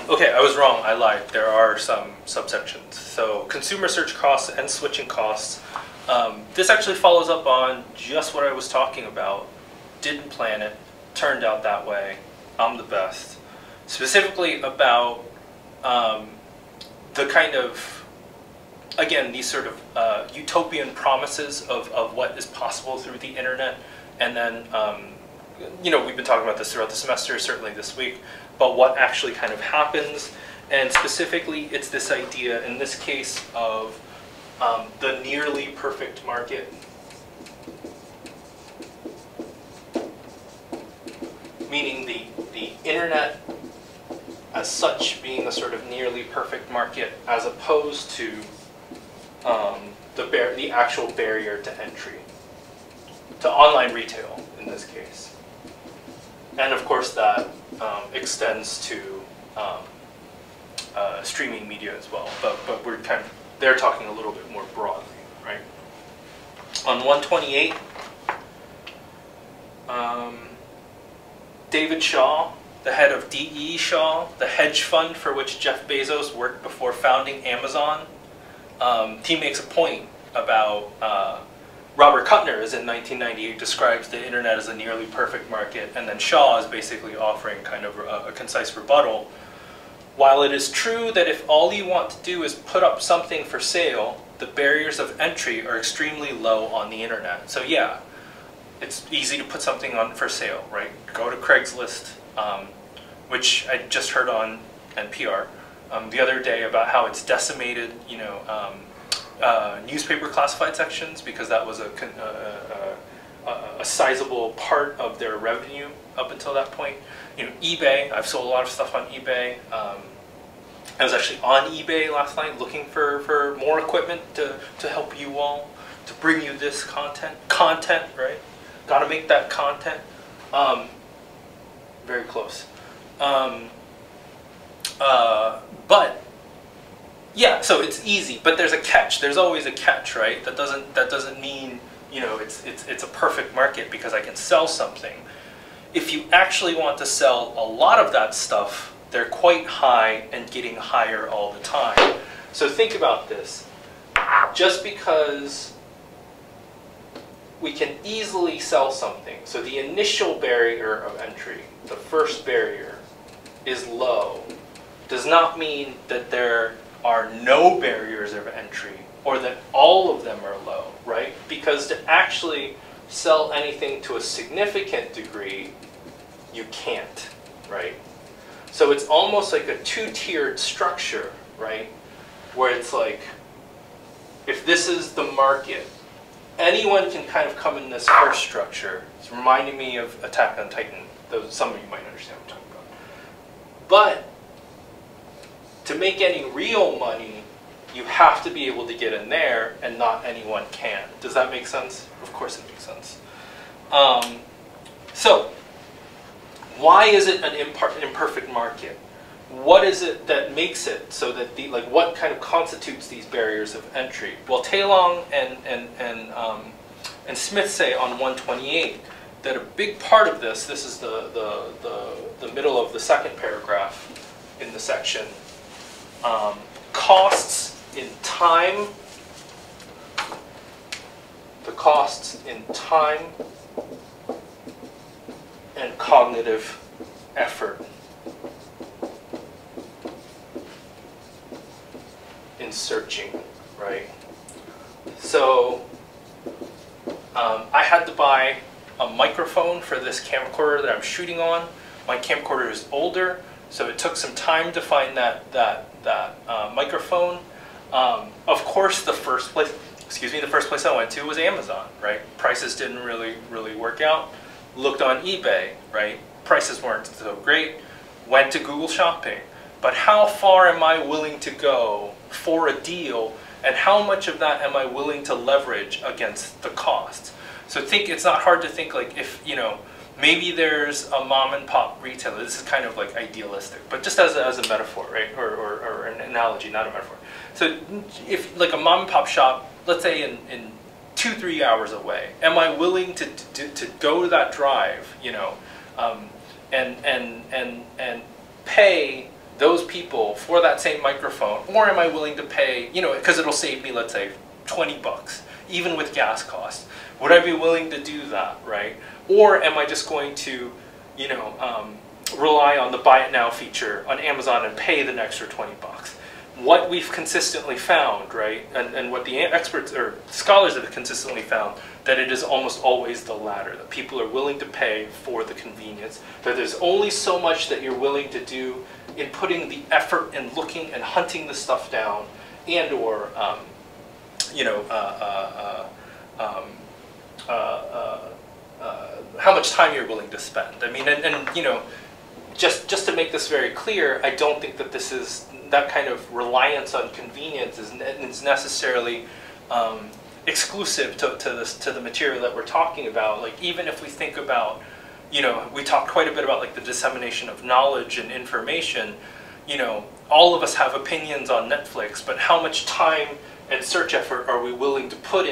Okay, I was wrong. I lied. There are some subsections. So consumer search costs and switching costs. This actually follows up on just what I was talking about. Didn't plan it. Turned out that way. I'm the best. Specifically about the kind of, again, these sort of utopian promises of what is possible through the internet. And then, you know, we've been talking about this throughout the semester, certainly this week, but what actually kind of happens. And specifically, it's this idea, in this case, of the nearly perfect market. Meaning the internet as such being a sort of nearly perfect market, as opposed to the actual barrier to entry, to online retail in this case. And of course that extends to streaming media as well, but we're kind of, they're talking a little bit more broadly, right? On 128, David Shaw, the head of D.E. Shaw, the hedge fund for which Jeff Bezos worked before founding Amazon, he makes a point about Robert Kuttner, as in 1998, describes the internet as a nearly perfect market, and then Shaw is basically offering kind of a concise rebuttal. While it is true that if all you want to do is put up something for sale, the barriers of entry are extremely low on the internet. So yeah, it's easy to put something on for sale, right? Go to Craigslist, which I just heard on NPR the other day about how it's decimated, you know, newspaper classified sections, because that was a sizable part of their revenue up until that point. You know, eBay, I've sold a lot of stuff on eBay. I was actually on eBay last night looking for more equipment to help you all, to bring you this content, right? Gotta make that content. Very close. But yeah, so it's easy, but there's a catch. There's always a catch, right? That doesn't mean, you know, it's a perfect market because I can sell something. If you actually want to sell a lot of that stuff, they're quite high and getting higher all the time. So think about this. Just because we can easily sell something, so the initial barrier of entry, the first barrier, is low, does not mean that there are no barriers of entry or that all of them are low, right? Because to actually sell anything to a significant degree, you can't, right? So it's almost like a two-tiered structure, right? Where it's like, if this is the market, anyone can kind of come in this first structure. It's reminding me of Attack on Titan. Though some of you might understand what I'm talking about. But to make any real money, you have to be able to get in there, and not anyone can. Does that make sense? Of course it makes sense. So, why is it an imperfect market? What is it that makes it so that what kind of constitutes these barriers of entry? Well, Tailoring and Smith say on 128 that a big part of this is the middle of the second paragraph in the section, costs in time, the costs in time and cognitive effort in searching, right? So I had to buy a microphone for this camcorder that I'm shooting on. My camcorder is older, so it took some time to find that microphone. Of course, the first place I went to was Amazon, right? Prices didn't really work out. Looked on eBay, right? Prices weren't so great. Went to Google Shopping. But how far am I willing to go for a deal, and how much of that am I willing to leverage against the cost? So it's not hard to think, like, if, you know, maybe there's a mom and pop retailer. This is kind of like idealistic, but just as a metaphor, right? Or an analogy, not a metaphor. So if like a mom and pop shop, let's say in 2-3 hours away, am I willing to go that drive, you know, and pay those people for that same microphone, or am I willing to pay, you know, because it'll save me, let's say, 20 bucks, even with gas costs. Would I be willing to do that, right? Or am I just going to, you know, rely on the buy it now feature on Amazon and pay the extra 20 bucks? What we've consistently found, right, and what the experts or scholars have consistently found, that it is almost always the latter, that people are willing to pay for the convenience, that there's only so much that you're willing to do in putting the effort and looking and hunting the stuff down, and or, you know, how much time you're willing to spend. I mean, and you know, just to make this very clear, I don't think that this is, that kind of reliance on convenience is necessarily exclusive to the material that we're talking about. Like, even if we think about, you know, we talked quite a bit about like the dissemination of knowledge and information. You know, all of us have opinions on Netflix, but how much time and search effort are we willing to put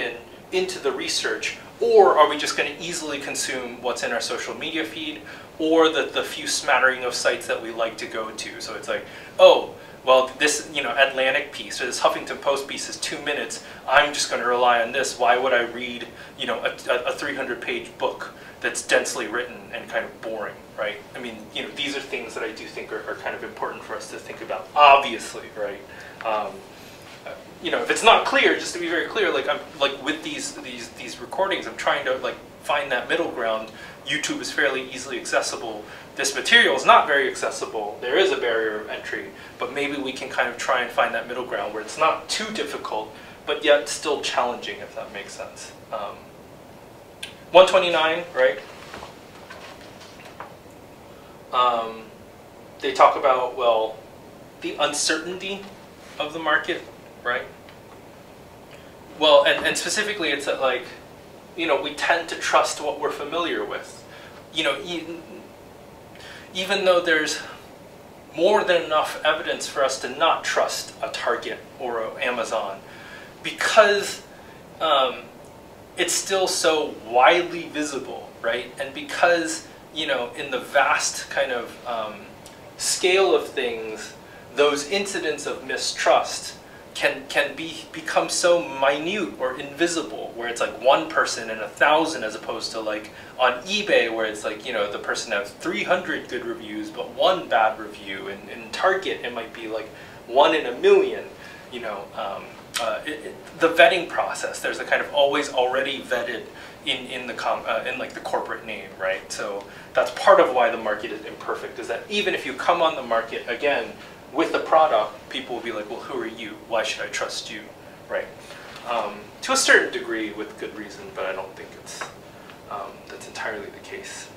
into the research? Or are we just going to easily consume what's in our social media feed, or the few smattering of sites that we like to go to? So it's like, oh, well, this, you know, Atlantic piece or this Huffington Post piece is 2 minutes. I'm just going to rely on this. Why would I read, you know, a 300-page book that's densely written and kind of boring, right? I mean, you know, these are things that I do think are kind of important for us to think about, obviously, right? You know, if it's not clear, just to be very clear, like I'm like with these recordings, I'm trying to like find that middle ground. YouTube is fairly easily accessible. This material is not very accessible. There is a barrier of entry, but maybe we can kind of try and find that middle ground where it's not too difficult, but yet still challenging, if that makes sense. 129, right? They talk about, well, the uncertainty of the market, right? Well, and specifically it's that, like, you know, we tend to trust what we're familiar with. You know, even though there's more than enough evidence for us to not trust a Target or an Amazon, because it's still so widely visible, right? And because, you know, in the vast kind of scale of things, those incidents of mistrust can become so minute or invisible, where it's like one person in 1,000, as opposed to like on eBay where it's like, you know, the person has 300 good reviews but one bad review, and in Target it might be like 1 in 1,000,000. You know, the vetting process, there's a kind of always already vetted in like the corporate name, right? So that's part of why the market is imperfect, is that even if you come on the market again with a product, people will be like, well, who are you? Why should I trust you, right? To a certain degree, with good reason, but I don't think it's that's entirely the case.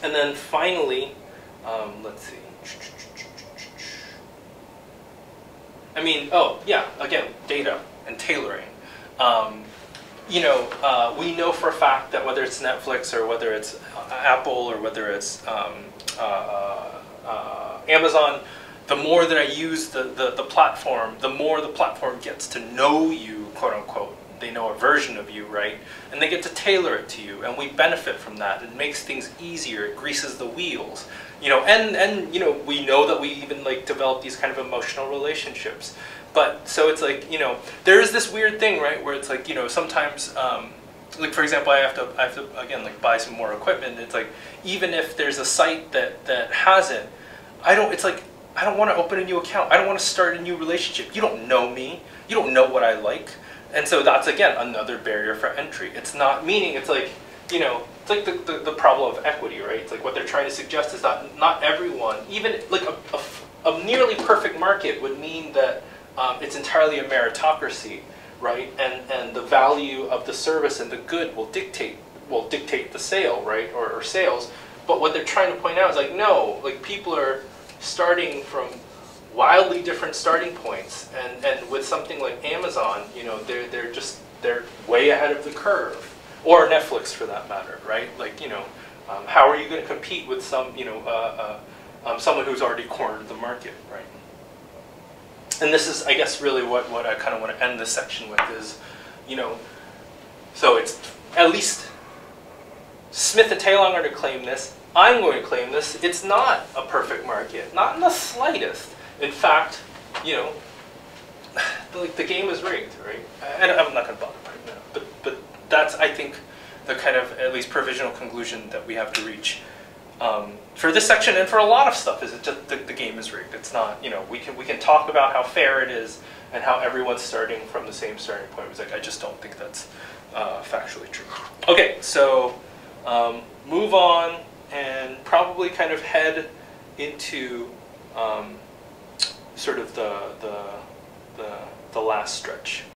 And then finally, let's see. I mean, oh yeah, again, data and tailoring. You know, we know for a fact that whether it's Netflix or whether it's Apple or whether it's Amazon, the more that I use the platform, the more the platform gets to know you, quote unquote. They know a version of you, right? And they get to tailor it to you, and we benefit from that. It makes things easier, it greases the wheels. You know, and you know, we know that we even like develop these kind of emotional relationships. But so it's like, you know, there is this weird thing, right, where it's like, you know, sometimes like for example, I have to again like buy some more equipment. It's like, even if there's a site that has it, it's like, I don't want to open a new account. I don't want to start a new relationship. You don't know me. You don't know what I like. And so that's, again, another barrier for entry. It's not, meaning it's like, you know, it's like the problem of equity, right? It's like what they're trying to suggest is that not everyone, even like a nearly perfect market would mean that it's entirely a meritocracy, right? And the value of the service and the good will dictate the sale, right? Or sales. But what they're trying to point out is like, no, like people are starting from wildly different starting points, and with something like Amazon, you know, they're way ahead of the curve, or Netflix for that matter, right? Like, you know, how are you going to compete with some, you know, someone who's already cornered the market, right? And this is, I guess, really what I kind of want to end this section with is, you know, so it's at least Smith and Tailoring are to claim this. I'm going to claim this. It's not a perfect market, not in the slightest. In fact, you know, like the game is rigged, right? And I'm not going to bother right now, but that's, I think, the kind of at least provisional conclusion that we have to reach for this section and for a lot of stuff. Is it just the game is rigged? It's not. You know, we can talk about how fair it is and how everyone's starting from the same starting point. It's like I just don't think that's factually true. Okay, so move on and probably kind of head into sort of the last stretch.